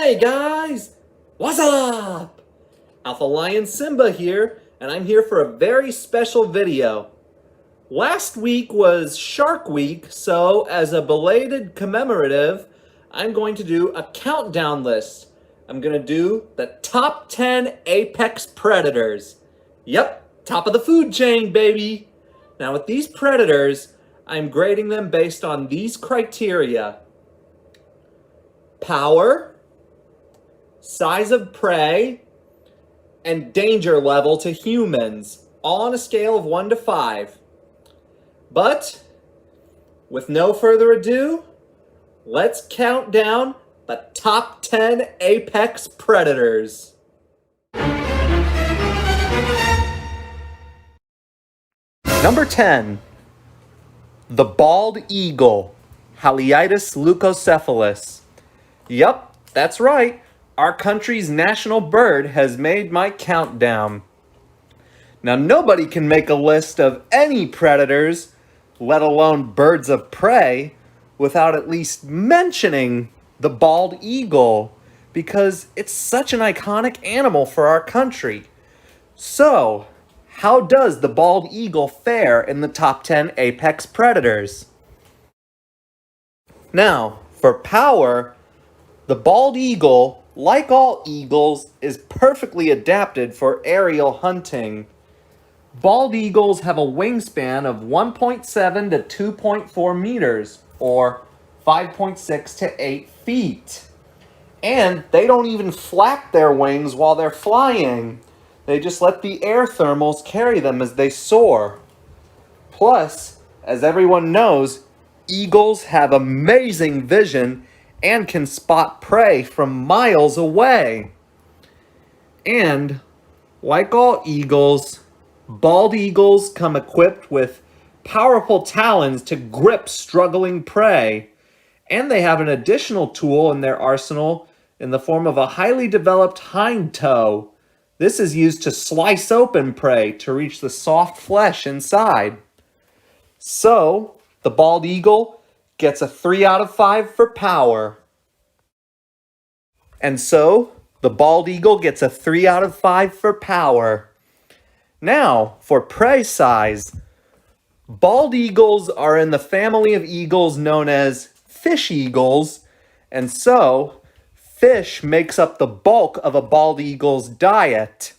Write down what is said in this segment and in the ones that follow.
Hey guys, what's up? Alpha Lion Simba here, and I'm here for a very special video. Last week was Shark Week, so as a belated commemorative, I'm going to do a countdown list. I'm going to do the top 10 apex predators. Yep, top of the food chain, baby. Now with these predators, I'm grading them based on these criteria: power, size of prey, and danger level to humans, all on a scale of 1 to 5. But, with no further ado, let's count down the top 10 apex predators. Number 10. The bald eagle, Haliitis leucocephalus. Yup, that's right. Our country's national bird has made my countdown. Now, nobody can make a list of any predators, let alone birds of prey, without at least mentioning the bald eagle, because it's such an iconic animal for our country. So, how does the bald eagle fare in the top 10 apex predators? Now, for power, the bald eagle, like all eagles, is perfectly adapted for aerial hunting. Bald eagles have a wingspan of 1.7 to 2.4 meters, or 5.6 to 8 feet. And they don't even flap their wings while they're flying. They just let the air thermals carry them as they soar. Plus, as everyone knows, eagles have amazing vision and can spot prey from miles away. And, like all eagles, bald eagles come equipped with powerful talons to grip struggling prey. And they have an additional tool in their arsenal in the form of a highly developed hind toe. This is used to slice open prey to reach the soft flesh inside. So, the bald eagle gets a 3 out of 5 for power. And so, the bald eagle gets a 3 out of 5 for power. Now, for prey size, bald eagles are in the family of eagles known as fish eagles, and so, fish makes up the bulk of a bald eagle's diet.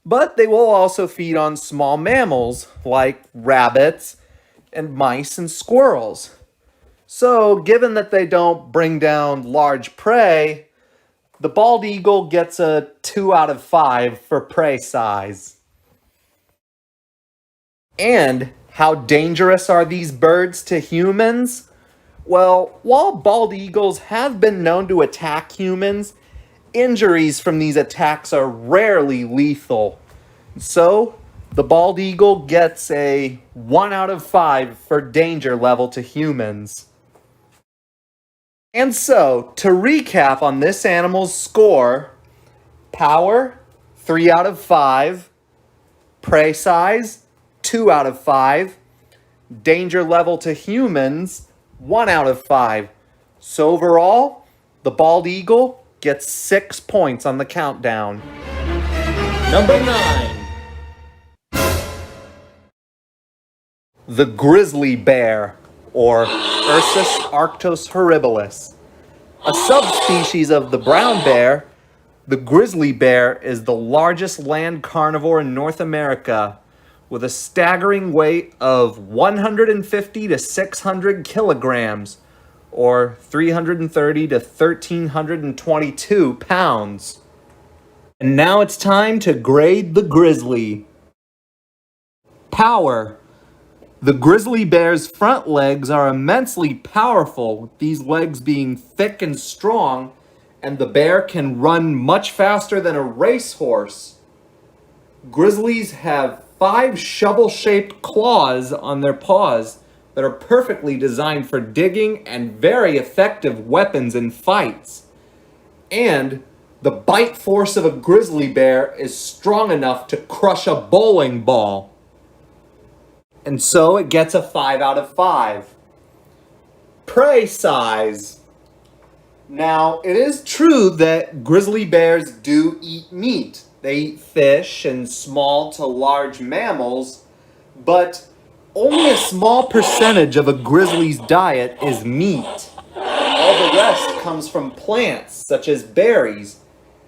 But they will also feed on small mammals like rabbits and mice and squirrels. So, given that they don't bring down large prey, the bald eagle gets a 2 out of 5 for prey size. And how dangerous are these birds to humans? Well, while bald eagles have been known to attack humans, injuries from these attacks are rarely lethal. So, the bald eagle gets a 1 out of 5 for danger level to humans. And so, to recap on this animal's score: power, 3 out of 5, prey size, 2 out of 5, danger level to humans, 1 out of 5. So overall, the bald eagle gets 6 points on the countdown. Number 9. The grizzly bear, or Ursus arctos horribilis. A subspecies of the brown bear, the grizzly bear is the largest land carnivore in North America, with a staggering weight of 150 to 600 kilograms, or 330 to 1,322 pounds. And now it's time to grade the grizzly. Power. The grizzly bear's front legs are immensely powerful, with these legs being thick and strong, and the bear can run much faster than a racehorse. Grizzlies have 5 shovel-shaped claws on their paws that are perfectly designed for digging and very effective weapons in fights. And the bite force of a grizzly bear is strong enough to crush a bowling ball. And so it gets a 5 out of 5. Prey size. Now, it is true that grizzly bears do eat meat. They eat fish and small to large mammals, but only a small percentage of a grizzly's diet is meat. All the rest comes from plants, such as berries.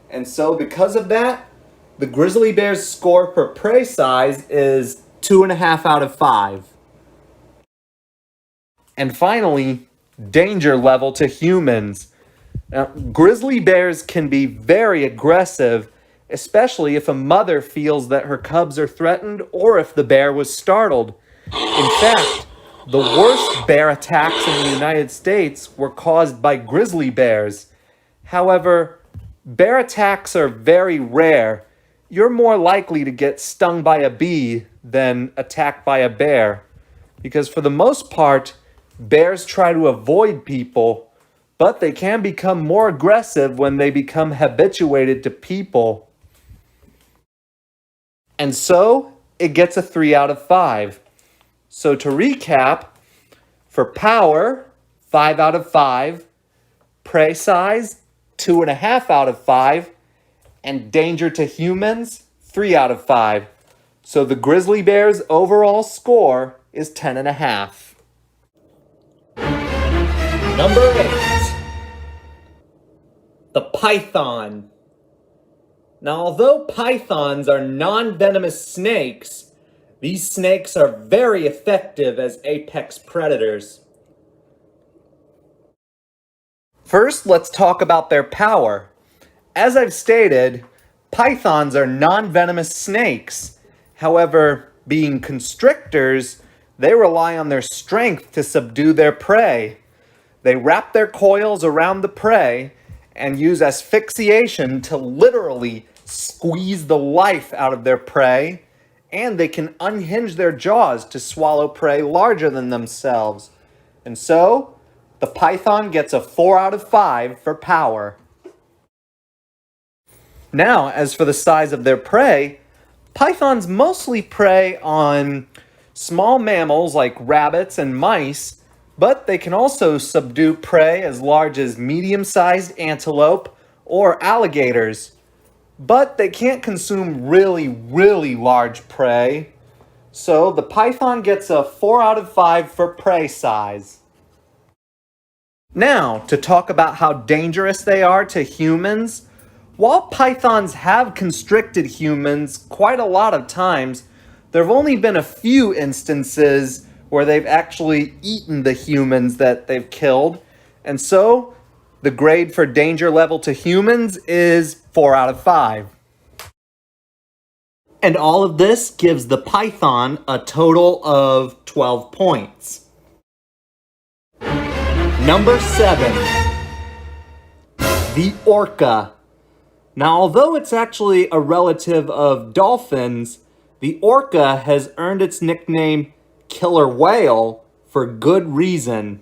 And so, because of that, the grizzly bear's score for prey size is 2.5 out of 5. And finally, danger level to humans. Now, grizzly bears can be very aggressive, especially if a mother feels that her cubs are threatened or if the bear was startled. In fact, the worst bear attacks in the United States were caused by grizzly bears. However, bear attacks are very rare. You're more likely to get stung by a bee than attacked by a bear. Because for the most part, bears try to avoid people, but they can become more aggressive when they become habituated to people. And so, it gets a 3 out of 5. So to recap, for power, 5 out of 5, prey size, 2.5 out of 5, and danger to humans, 3 out of 5. So the grizzly bear's overall score is 10.5. Number 8. The python. Now, although pythons are non-venomous snakes, these snakes are very effective as apex predators. First, let's talk about their power. As I've stated, pythons are non-venomous snakes. However, being constrictors, they rely on their strength to subdue their prey. They wrap their coils around the prey and use asphyxiation to literally squeeze the life out of their prey, and they can unhinge their jaws to swallow prey larger than themselves. And so, the python gets a 4 out of 5 for power. Now, as for the size of their prey, pythons mostly prey on small mammals like rabbits and mice, but they can also subdue prey as large as medium-sized antelope or alligators. But they can't consume really large prey. So the python gets a 4 out of 5 for prey size. Now, to talk about how dangerous they are to humans, while pythons have constricted humans quite a lot of times, there have only been a few instances where they've actually eaten the humans that they've killed. And so, the grade for danger level to humans is 4 out of 5. And all of this gives the python a total of 12 points. Number 7. The orca. Now, although it's actually a relative of dolphins, the orca has earned its nickname killer whale for good reason.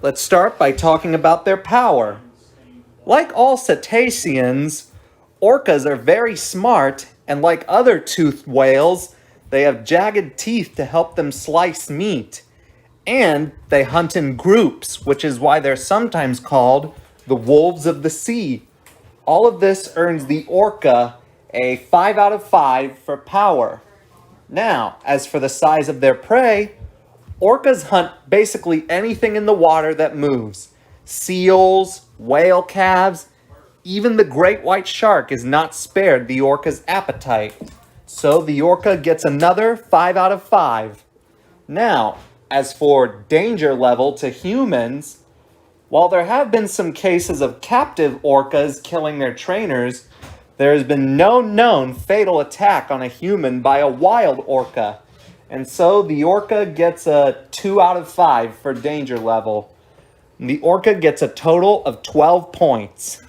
Let's start by talking about their power. Like all cetaceans, orcas are very smart, and like other toothed whales, they have jagged teeth to help them slice meat. And they hunt in groups, which is why they're sometimes called the wolves of the sea. All of this earns the orca a 5 out of 5 for power. Now, as for the size of their prey, orcas hunt basically anything in the water that moves. Seals, whale calves, even the great white shark is not spared the orca's appetite. So the orca gets another 5 out of 5. Now, as for danger level to humans, while there have been some cases of captive orcas killing their trainers, there has been no known fatal attack on a human by a wild orca. And so the orca gets a 2 out of 5 for danger level. And the orca gets a total of 12 points.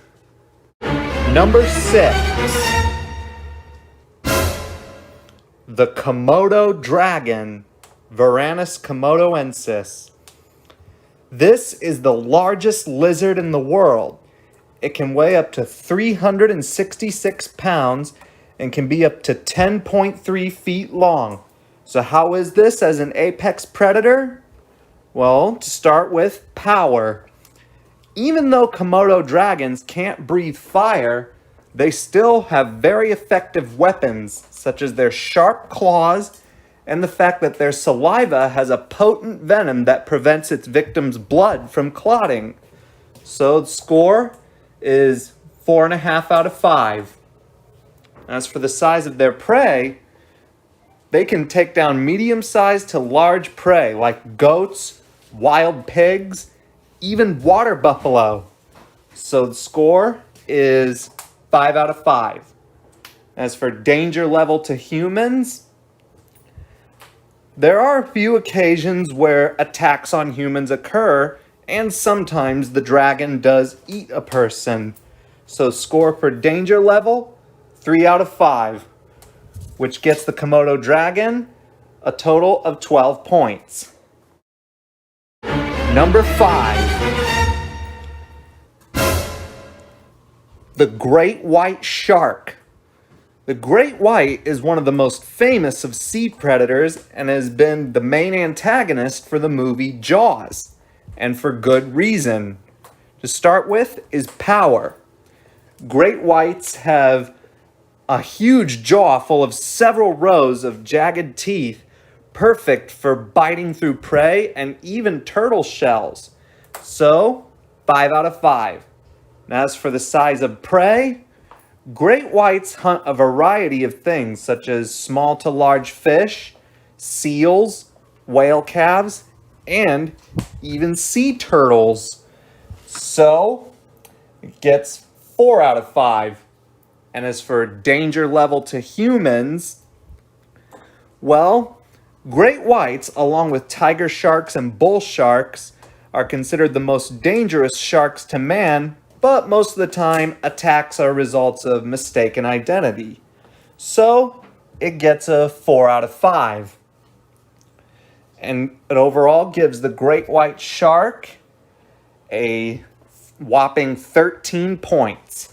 Number 6. The Komodo dragon, Varanys Komodoensis. This is the largest lizard in the world. It can weigh up to 366 pounds and can be up to 10.3 feet long. So how is this as an apex predator? Well, to start with, power. Even though Komodo dragons can't breathe fire, they still have very effective weapons, such as their sharp claws and the fact that their saliva has a potent venom that prevents its victim's blood from clotting. So the score is 4.5 out of 5. As for the size of their prey, they can take down medium-sized to large prey like goats, wild pigs, even water buffalo. So the score is 5 out of 5. As for danger level to humans, there are a few occasions where attacks on humans occur, and sometimes the dragon does eat a person. So score for danger level, 3 out of 5, which gets the Komodo dragon a total of 12 points. Number 5, the great white shark. The great white is one of the most famous of sea predators and has been the main antagonist for the movie Jaws, and for good reason. To start with is power. Great whites have a huge jaw full of several rows of jagged teeth, perfect for biting through prey and even turtle shells. So, 5 out of 5. And as for the size of prey, great whites hunt a variety of things such as small to large fish, seals, whale calves, and even sea turtles. So, it gets 4 out of 5. And as for danger level to humans, well, great whites, along with tiger sharks and bull sharks, are considered the most dangerous sharks to man, but most of the time, attacks are results of mistaken identity. So, it gets a 4 out of 5. And it overall gives the great white shark a whopping 13 points.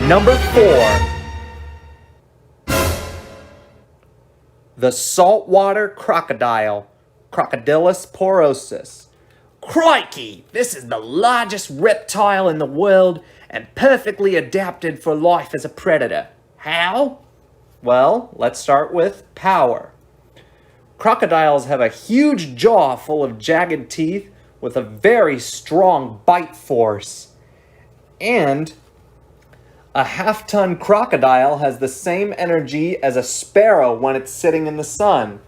Number 4, the saltwater crocodile, Crocodylus porosus. Crikey, this is the largest reptile in the world and perfectly adapted for life as a predator. How? Well, let's start with power. Crocodiles have a huge jaw full of jagged teeth with a very strong bite force. And a half-ton crocodile has the same energy as a sparrow when it's sitting in the sun,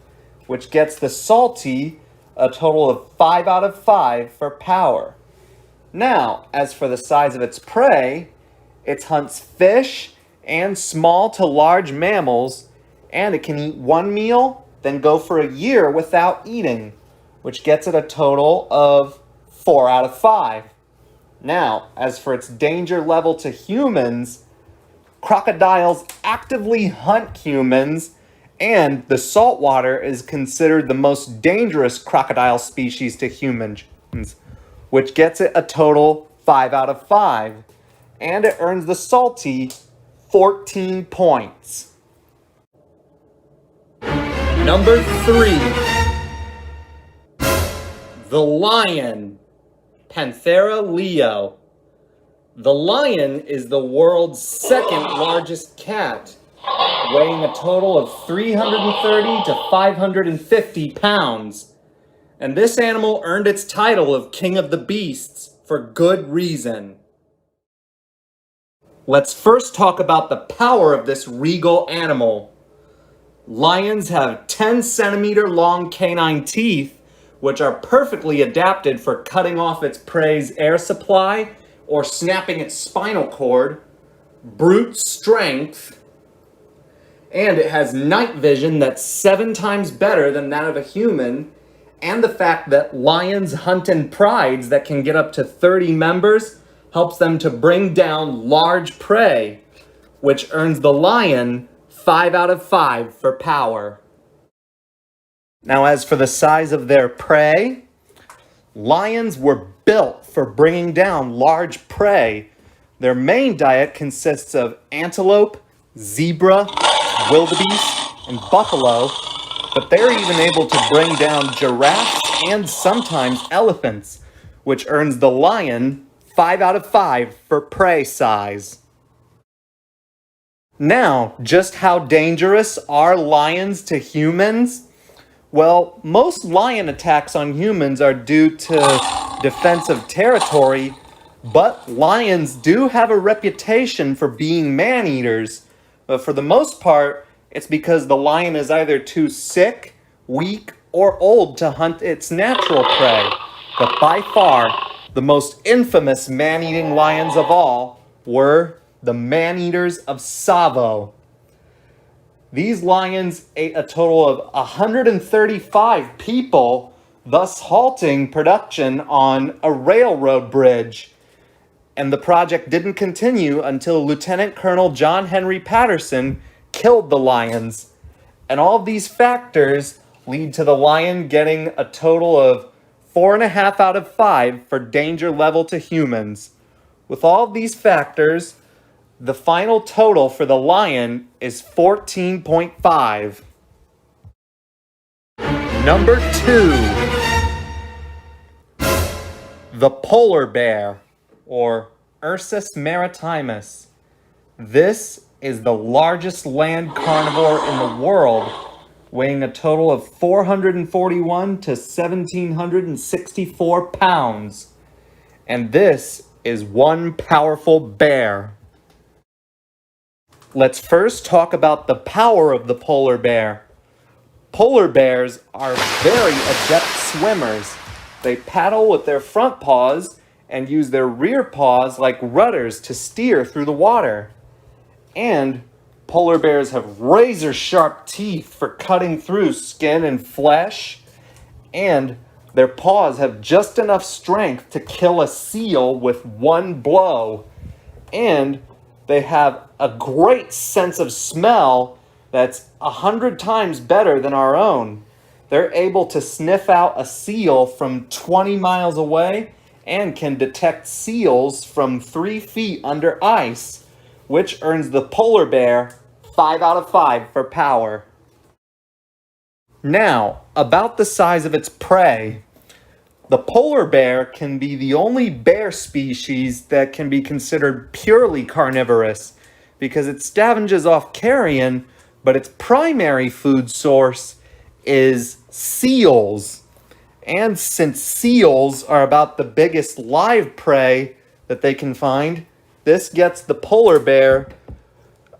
which gets the salty a total of 5 out of 5 for power. Now, as for the size of its prey, it hunts fish and small to large mammals, and it can eat one meal, then go for a year without eating, which gets it a total of 4 out of 5. Now, as for its danger level to humans, crocodiles actively hunt humans, and the saltwater is considered the most dangerous crocodile species to humans, which gets it a total 5 out of 5. And it earns the salty 14 points. Number 3, the lion, Panthera Leo. The lion is the world's second largest cat, weighing a total of 330 to 550 pounds. And this animal earned its title of King of the Beasts for good reason. Let's first talk about the power of this regal animal. Lions have 10-centimeter long canine teeth, which are perfectly adapted for cutting off its prey's air supply or snapping its spinal cord, brute strength, and it has night vision that's 7 times better than that of a human, and the fact that lions hunt in prides that can get up to 30 members helps them to bring down large prey, which earns the lion 5 out of 5 for power. Now, as for the size of their prey, lions were built for bringing down large prey. Their main diet consists of antelope, zebra, wildebeest, and buffalo, but they're even able to bring down giraffes and sometimes elephants, which earns the lion 5 out of 5 for prey size. Now, just how dangerous are lions to humans? Well, most lion attacks on humans are due to defensive territory, but lions do have a reputation for being man-eaters. But for the most part, it's because the lion is either too sick, weak, or old to hunt its natural prey. But by far, the most infamous man-eating lions of all were the man-eaters of Tsavo. These lions ate a total of 135 people, thus halting production on a railroad bridge. And the project didn't continue until Lieutenant Colonel John Henry Patterson killed the lions. And all of these factors lead to the lion getting a total of 4.5 out of 5 for danger level to humans. With all of these factors, the final total for the lion is 14.5. Number 2. The polar bear, or Ursus maritimus. This is the largest land carnivore in the world, weighing a total of 441 to 1,764 pounds. And this is one powerful bear. Let's first talk about the power of the polar bear. Polar bears are very adept swimmers. They paddle with their front paws and use their rear paws like rudders to steer through the water. And polar bears have razor-sharp teeth for cutting through skin and flesh. And their paws have just enough strength to kill a seal with one blow. And they have a great sense of smell that's 100 times better than our own. They're able to sniff out a seal from 20 miles away and can detect seals from 3 feet under ice, which earns the polar bear 5 out of 5 for power. Now, about the size of its prey. The polar bear can be the only bear species that can be considered purely carnivorous because it scavenges off carrion, but its primary food source is seals. And since seals are about the biggest live prey that they can find, this gets the polar bear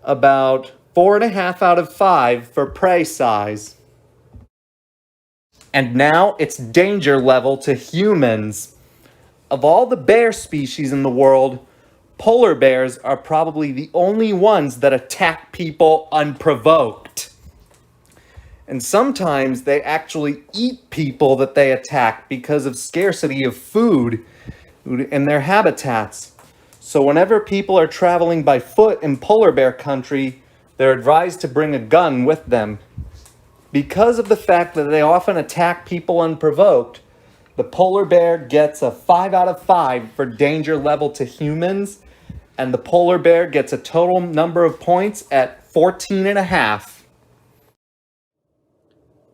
about 4.5 out of 5 for prey size. And now it's danger level to humans. Of all the bear species in the world, polar bears are probably the only ones that attack people unprovoked. And sometimes they actually eat people that they attack because of scarcity of food in their habitats. So whenever people are traveling by foot in polar bear country, they're advised to bring a gun with them. Because of the fact that they often attack people unprovoked, the polar bear gets a 5 out of 5 for danger level to humans, and the polar bear gets a total number of points at 14.5.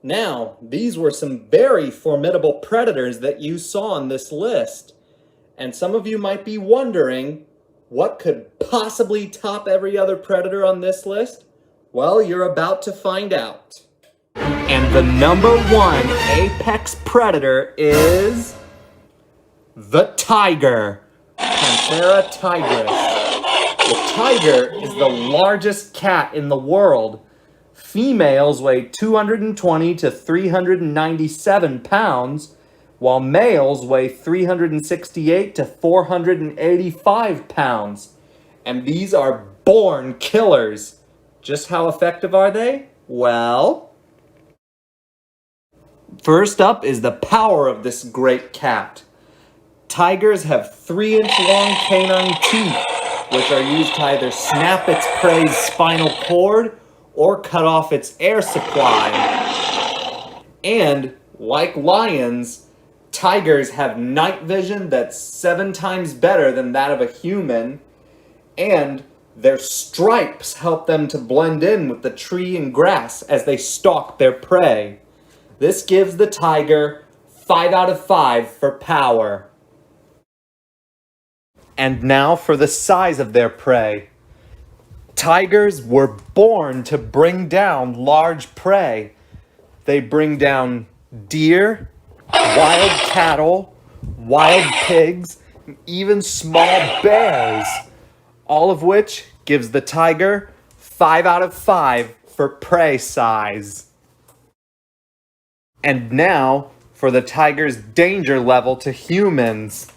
Now, these were some very formidable predators that you saw on this list. And some of you might be wondering, what could possibly top every other predator on this list? Well, you're about to find out. And the number 1 apex predator is the tiger, Panthera tigris. The tiger is the largest cat in the world. Females weigh 220 to 397 pounds, while males weigh 368 to 485 pounds. And these are born killers. Just how effective are they? Well, first up is the power of this great cat. Tigers have 3-inch long canine teeth, which are used to either snap its prey's spinal cord or cut off its air supply. And, like lions, tigers have night vision that's 7 times better than that of a human, and their stripes help them to blend in with the tree and grass as they stalk their prey. This gives the tiger 5 out of 5 for power. And now for the size of their prey. Tigers were born to bring down large prey. They bring down deer, wild cattle, wild pigs, and even small bears. All of which gives the tiger 5 out of 5 for prey size. And now for the tiger's danger level to humans.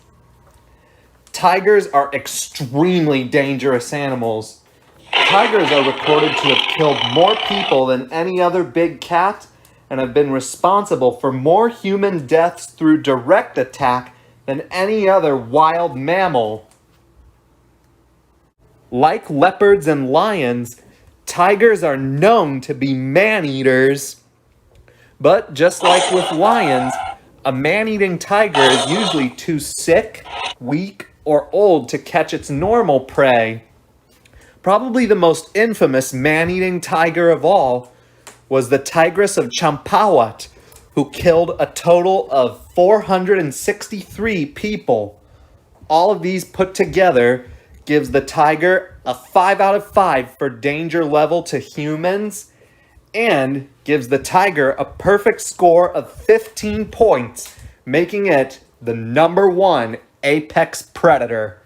Tigers are extremely dangerous animals. Tigers are recorded to have killed more people than any other big cat and have been responsible for more human deaths through direct attack than any other wild mammal. Like leopards and lions, tigers are known to be man-eaters. But just like with lions, a man-eating tiger is usually too sick, weak, or old to catch its normal prey. Probably the most infamous man-eating tiger of all was the Tigris of Champawat, who killed a total of 463 people. All of these put together gives the tiger a 5 out of 5 for danger level to humans and gives the tiger a perfect score of 15 points, making it the #1 apex predator.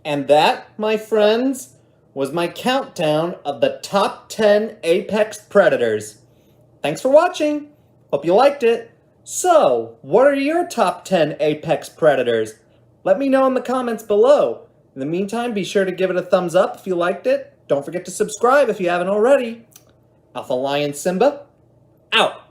And that, my friends, was my countdown of the top 10 apex predators. Thanks for watching. Hope you liked it. So, what are your top 10 apex predators? Let me know in the comments below. In the meantime, be sure to give it a thumbs up if you liked it. Don't forget to subscribe if you haven't already. Alpha Lion Simba, out.